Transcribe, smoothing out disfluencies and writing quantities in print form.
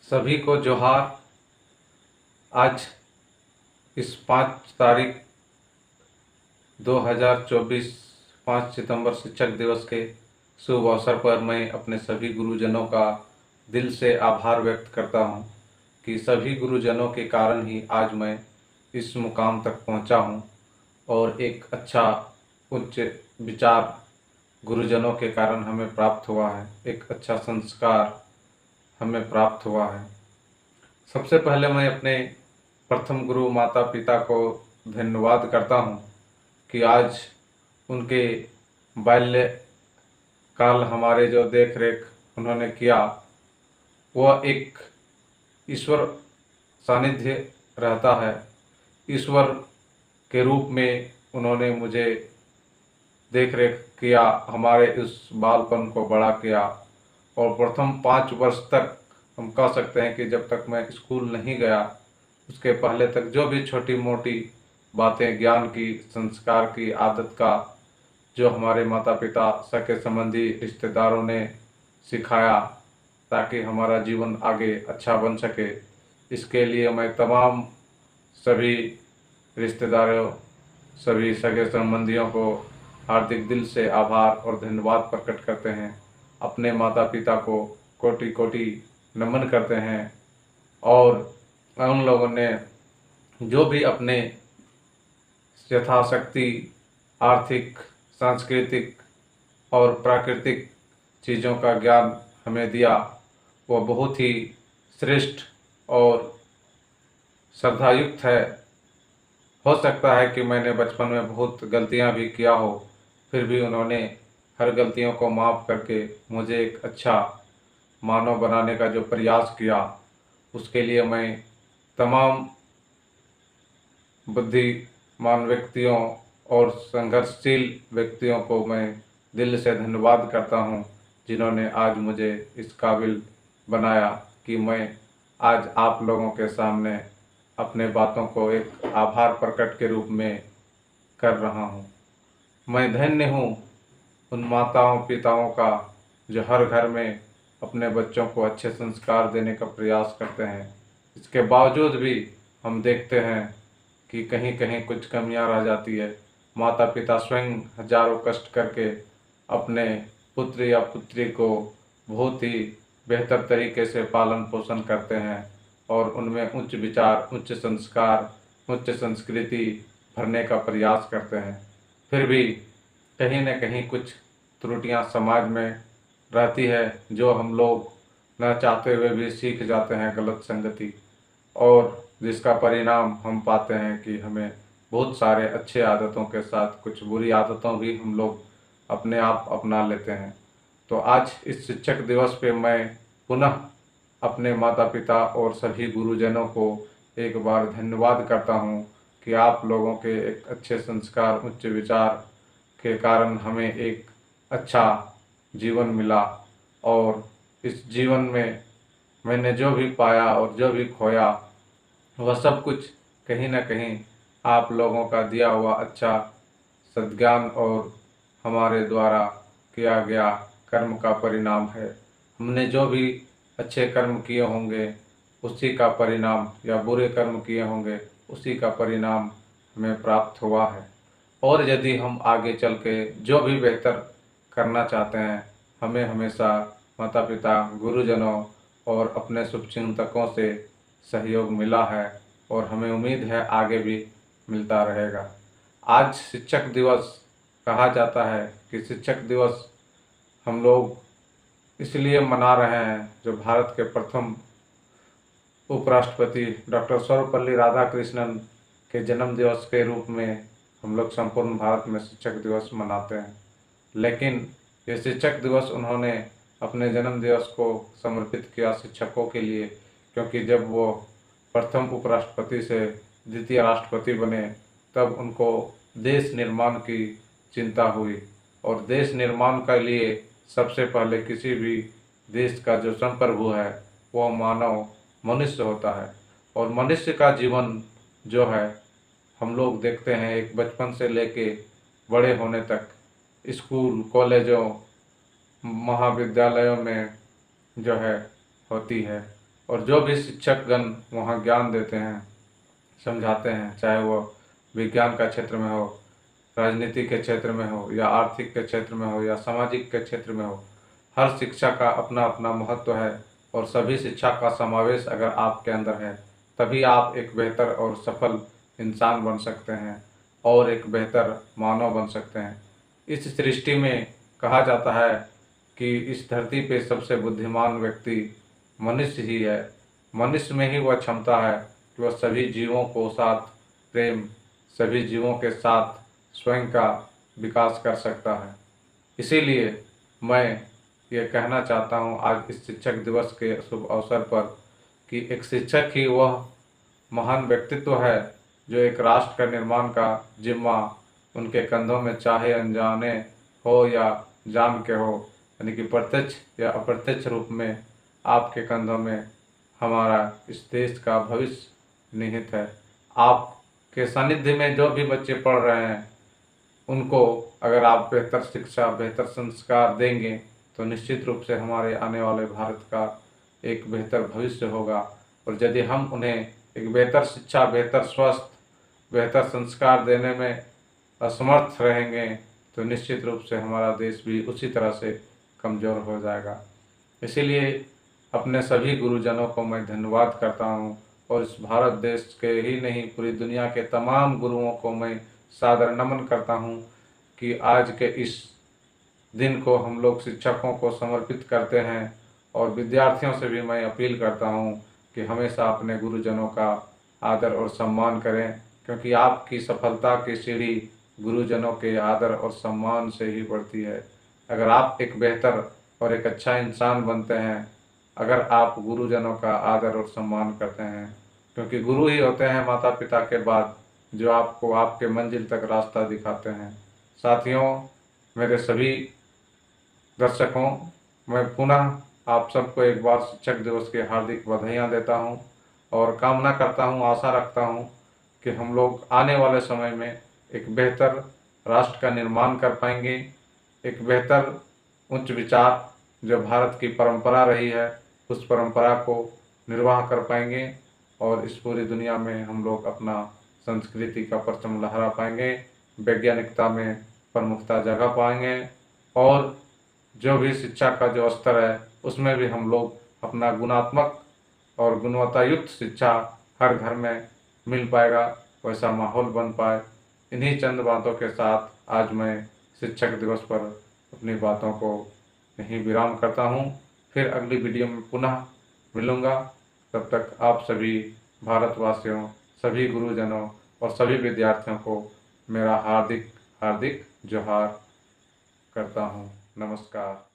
सभी को जोहार। आज इस 5 तारीख 2024 5 सितंबर शिक्षक दिवस के शुभ अवसर पर मैं अपने सभी गुरुजनों का दिल से आभार व्यक्त करता हूं कि सभी गुरुजनों के कारण ही आज मैं इस मुकाम तक पहुंचा हूं और एक अच्छा उच्च विचार गुरुजनों के कारण हमें प्राप्त हुआ है, एक अच्छा संस्कार हमें प्राप्त हुआ है। सबसे पहले मैं अपने प्रथम गुरु माता पिता को धन्यवाद करता हूँ कि आज उनके बाल्य काल हमारे जो देख रेख उन्होंने किया, वह एक ईश्वर सानिध्य रहता है। ईश्वर के रूप में उन्होंने मुझे देख रेख किया, हमारे इस बालपन को बड़ा किया और प्रथम 5 वर्ष तक हम कह सकते हैं कि जब तक मैं स्कूल नहीं गया उसके पहले तक जो भी छोटी मोटी बातें ज्ञान की, संस्कार की, आदत का जो हमारे माता पिता, सगे संबंधी, रिश्तेदारों ने सिखाया ताकि हमारा जीवन आगे अच्छा बन सके, इसके लिए मैं तमाम सभी रिश्तेदारों, सभी सगे संबंधियों को हार्दिक दिल से आभार और धन्यवाद प्रकट करते हैं। अपने माता पिता को कोटि कोटि नमन करते हैं और उन लोगों ने जो भी अपने यथाशक्ति आर्थिक, सांस्कृतिक और प्राकृतिक चीज़ों का ज्ञान हमें दिया, वह बहुत ही श्रेष्ठ और श्रद्धायुक्त है। हो सकता है कि मैंने बचपन में बहुत गलतियां भी किया हो, फिर भी उन्होंने हर गलतियों को माफ़ करके मुझे एक अच्छा मानव बनाने का जो प्रयास किया, उसके लिए मैं तमाम बुद्धिमान व्यक्तियों और संघर्षशील व्यक्तियों को मैं दिल से धन्यवाद करता हूं, जिन्होंने आज मुझे इस काबिल बनाया कि मैं आज आप लोगों के सामने अपने बातों को एक आभार प्रकट के रूप में कर रहा हूं। मैं धन्य हूं उन माताओं पिताओं का जो हर घर में अपने बच्चों को अच्छे संस्कार देने का प्रयास करते हैं। इसके बावजूद भी हम देखते हैं कि कहीं कहीं कुछ कमियां रह जाती है। माता पिता स्वयं हजारों कष्ट करके अपने पुत्र या पुत्री को बहुत ही बेहतर तरीके से पालन पोषण करते हैं और उनमें उच्च विचार, उच्च संस्कार, उच्च संस्कृति भरने का प्रयास करते हैं। फिर भी कहीं न कहीं कुछ त्रुटियां समाज में रहती है, जो हम लोग न चाहते हुए भी सीख जाते हैं गलत संगति, और जिसका परिणाम हम पाते हैं कि हमें बहुत सारे अच्छे आदतों के साथ कुछ बुरी आदतों भी हम लोग अपने आप अपना लेते हैं। तो आज इस शिक्षक दिवस पे मैं पुनः अपने माता पिता और सभी गुरुजनों को एक बार धन्यवाद करता हूँ कि आप लोगों के एक अच्छे संस्कार, उच्च विचार के कारण हमें एक अच्छा जीवन मिला और इस जीवन में मैंने जो भी पाया और जो भी खोया, वह सब कुछ कहीं न कहीं आप लोगों का दिया हुआ अच्छा सद्ज्ञान और हमारे द्वारा किया गया कर्म का परिणाम है। हमने जो भी अच्छे कर्म किए होंगे उसी का परिणाम, या बुरे कर्म किए होंगे उसी का परिणाम हमें प्राप्त हुआ है। और यदि हम आगे चल के जो भी बेहतर करना चाहते हैं, हमें हमेशा माता पिता, गुरुजनों और अपने शुभचिंतकों से सहयोग मिला है और हमें उम्मीद है आगे भी मिलता रहेगा। आज शिक्षक दिवस कहा जाता है कि शिक्षक दिवस हम लोग इसलिए मना रहे हैं, जो भारत के प्रथम उपराष्ट्रपति डॉक्टर सर्वपल्ली राधाकृष्णन के जन्म दिवस के रूप में हम लोग संपूर्ण भारत में शिक्षक दिवस मनाते हैं। लेकिन ये शिक्षक दिवस उन्होंने अपने जन्म दिवस को समर्पित किया शिक्षकों के लिए, क्योंकि जब वो प्रथम उपराष्ट्रपति से द्वितीय राष्ट्रपति बने तब उनको देश निर्माण की चिंता हुई और देश निर्माण के लिए सबसे पहले किसी भी देश का जो संप्रभु है वो मानव मनुष्य होता है। और मनुष्य का जीवन जो है, हम लोग देखते हैं एक बचपन से लेके बड़े होने तक स्कूल, कॉलेजों, महाविद्यालयों में जो है होती है। और जो भी शिक्षकगण वहाँ ज्ञान देते हैं, समझाते हैं, चाहे वो विज्ञान का क्षेत्र में हो, राजनीति के क्षेत्र में हो, या आर्थिक के क्षेत्र में हो, या सामाजिक के क्षेत्र में हो, हर शिक्षा का अपना अपना महत्व है। और सभी शिक्षा का समावेश अगर आपके अंदर है, तभी आप एक बेहतर और सफल इंसान बन सकते हैं और एक बेहतर मानव बन सकते हैं। इस सृष्टि में कहा जाता है कि इस धरती पे सबसे बुद्धिमान व्यक्ति मनुष्य ही है। मनुष्य में ही वह क्षमता है कि वह सभी जीवों को साथ प्रेम, सभी जीवों के साथ स्वयं का विकास कर सकता है। इसीलिए मैं ये कहना चाहता हूँ आज इस शिक्षक दिवस के शुभ अवसर पर कि एक शिक्षक ही वह महान व्यक्तित्व है जो एक राष्ट्र का निर्माण का जिम्मा उनके कंधों में, चाहे अनजाने हो या जान के हो, यानी कि प्रत्यक्ष या अप्रत्यक्ष रूप में आपके कंधों में हमारा इस देश का भविष्य निहित है। आपके सानिध्य में जो भी बच्चे पढ़ रहे हैं, उनको अगर आप बेहतर शिक्षा, बेहतर संस्कार देंगे तो निश्चित रूप से हमारे आने वाले भारत का एक बेहतर भविष्य होगा। और यदि हम उन्हें एक बेहतर शिक्षा, बेहतर स्वास्थ्य, बेहतर संस्कार देने में असमर्थ रहेंगे तो निश्चित रूप से हमारा देश भी उसी तरह से कमज़ोर हो जाएगा। इसीलिए अपने सभी गुरुजनों को मैं धन्यवाद करता हूँ और इस भारत देश के ही नहीं, पूरी दुनिया के तमाम गुरुओं को मैं सादर नमन करता हूँ कि आज के इस दिन को हम लोग शिक्षकों को समर्पित करते हैं। और विद्यार्थियों से भी मैं अपील करता हूँ कि हमेशा अपने गुरुजनों का आदर और सम्मान करें, क्योंकि आपकी सफलता की सीढ़ी गुरुजनों के आदर और सम्मान से ही बढ़ती है। अगर आप एक बेहतर और एक अच्छा इंसान बनते हैं, अगर आप गुरुजनों का आदर और सम्मान करते हैं, क्योंकि गुरु ही होते हैं माता पिता के बाद जो आपको आपके मंजिल तक रास्ता दिखाते हैं। साथियों, मेरे सभी दर्शकों, मैं पुनः आप सबको एक बार शिक्षक दिवस की हार्दिक बधाइयाँ देता हूँ और कामना करता हूँ, आशा रखता हूँ कि हम लोग आने वाले समय में एक बेहतर राष्ट्र का निर्माण कर पाएंगे। एक बेहतर उच्च विचार जो भारत की परंपरा रही है, उस परंपरा को निर्वाह कर पाएंगे और इस पूरी दुनिया में हम लोग अपना संस्कृति का परचम लहरा पाएंगे, वैज्ञानिकता में प्रमुखता जगा पाएंगे और जो भी शिक्षा का जो स्तर है उसमें भी हम लोग अपना गुणात्मक और गुणवत्तायुक्त शिक्षा हर घर में मिल पाएगा, वैसा माहौल बन पाए। इन्हीं चंद बातों के साथ आज मैं शिक्षक दिवस पर अपनी बातों को यहीं विराम करता हूँ। फिर अगली वीडियो में पुनः मिलूँगा। तब तक आप सभी भारतवासियों, सभी गुरुजनों और सभी विद्यार्थियों को मेरा हार्दिक हार्दिक जोहार करता हूँ। नमस्कार।